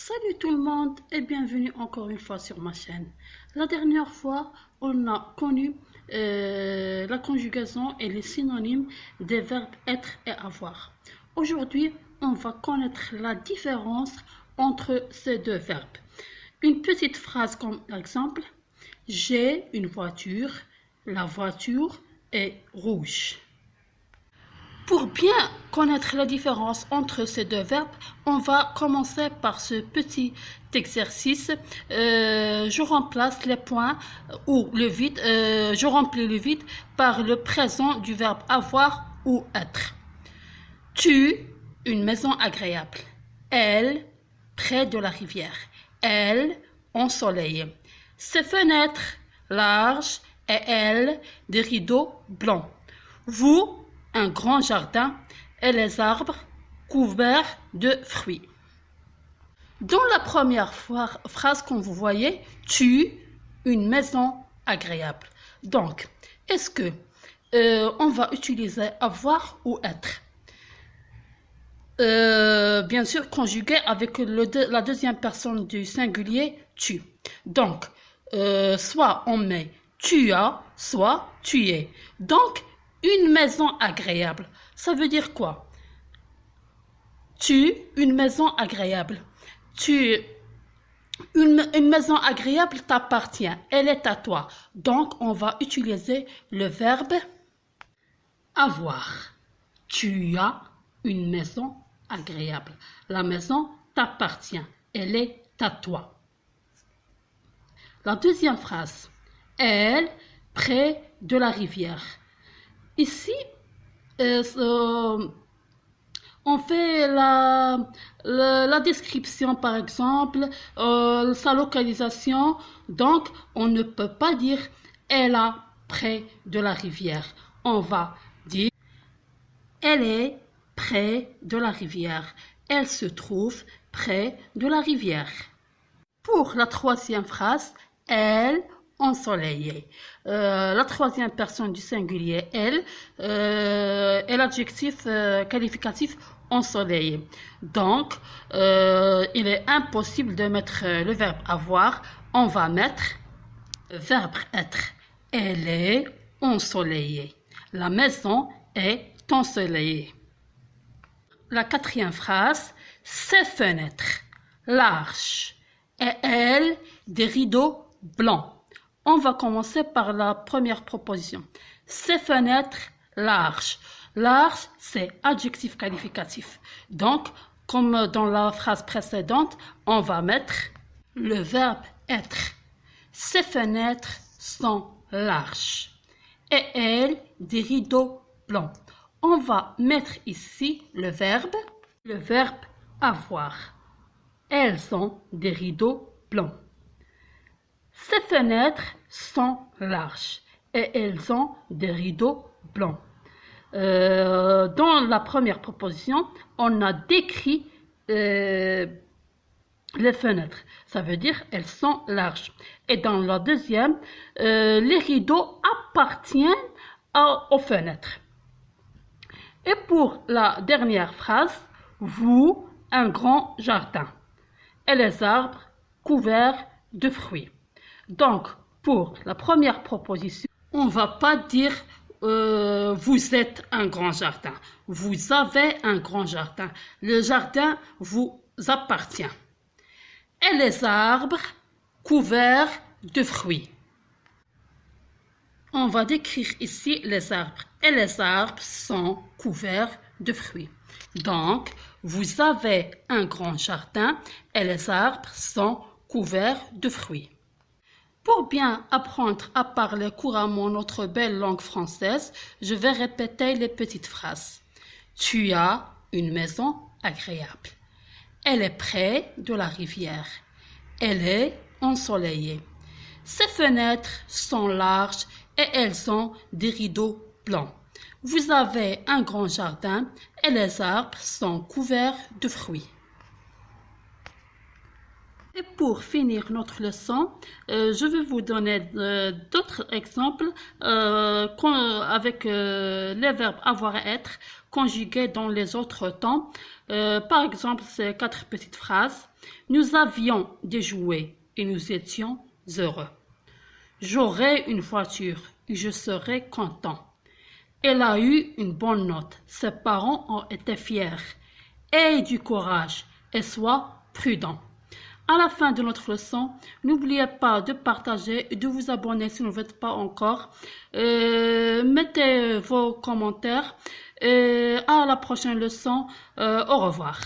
Salut tout le monde et bienvenue encore une fois sur ma chaîne. La dernière fois, on a connu la conjugaison et les synonymes des verbes être et avoir. Aujourd'hui, on va connaître la différence entre ces deux verbes. Une petite phrase comme exemple, j'ai une voiture, la voiture est rouge. Pour bien connaître la différence entre ces deux verbes, on va commencer par ce petit exercice. Je remplace les points ou le vide, je remplis le vide par le présent du verbe avoir ou être. Tu, une maison agréable. Elle, près de la rivière. Elle, ensoleillée. Ses fenêtres larges et elle, des rideaux blancs. Vous, un grand jardin et les arbres couverts de fruits. Dans la première phrase, comme vous voyez, tu, une maison agréable. Donc, est-ce que on va utiliser avoir ou être? Bien sûr, conjugué avec la deuxième personne du singulier, tu. Donc, soit on met tu as, soit tu es. Donc, une maison agréable, ça veut dire quoi? Tu, une maison agréable. Une maison agréable t'appartient, elle est à toi. Donc, on va utiliser le verbe avoir. Tu as une maison agréable. La maison t'appartient, elle est à toi. La deuxième phrase, elle, près de la rivière. Ici, on fait la description, par exemple, sa localisation. Donc, on ne peut pas dire « elle est près de la rivière ». On va dire « elle est près de la rivière ». Elle se trouve près de la rivière. Pour la troisième phrase, « elle » ensoleillée. La troisième personne du singulier, elle, est l'adjectif qualificatif ensoleillé. Donc, il est impossible de mettre le verbe avoir. On va mettre le verbe être. Elle est ensoleillée. La maison est ensoleillée. La quatrième phrase, ses fenêtres larges et elle, des rideaux blancs. On va commencer par la première proposition. Ses fenêtres larges. Large, c'est adjectif qualificatif. Donc, comme dans la phrase précédente, on va mettre le verbe être. Ses fenêtres sont larges. Et elles, des rideaux blancs. On va mettre ici le verbe avoir. Elles ont des rideaux blancs. Ces fenêtres sont larges et elles ont des rideaux blancs. Dans la première proposition, on a décrit les fenêtres. Ça veut dire elles sont larges. Et dans la deuxième, les rideaux appartiennent aux fenêtres. Et pour la dernière phrase, vous, un grand jardin et les arbres couverts de fruits. Donc, pour la première proposition, on ne va pas dire vous êtes un grand jardin. Vous avez un grand jardin. Le jardin vous appartient. Et les arbres couverts de fruits. On va décrire ici les arbres. Et les arbres sont couverts de fruits. Donc, vous avez un grand jardin et les arbres sont couverts de fruits. Pour bien apprendre à parler couramment notre belle langue française, je vais répéter les petites phrases. Tu as une maison agréable. Elle est près de la rivière. Elle est ensoleillée. Ses fenêtres sont larges et elles ont des rideaux blancs. Vous avez un grand jardin et les arbres sont couverts de fruits. Et pour finir notre leçon, je vais vous donner d'autres exemples avec les verbes avoir et être conjugués dans les autres temps. Par exemple, ces 4 petites phrases. Nous avions des jouets et nous étions heureux. J'aurai une voiture et je serai content. Elle a eu une bonne note. Ses parents ont été fiers. Aie du courage et sois prudent. À la fin de notre leçon, n'oubliez pas de partager et de vous abonner si vous ne le faites pas encore. Mettez vos commentaires. À la prochaine leçon. Au revoir.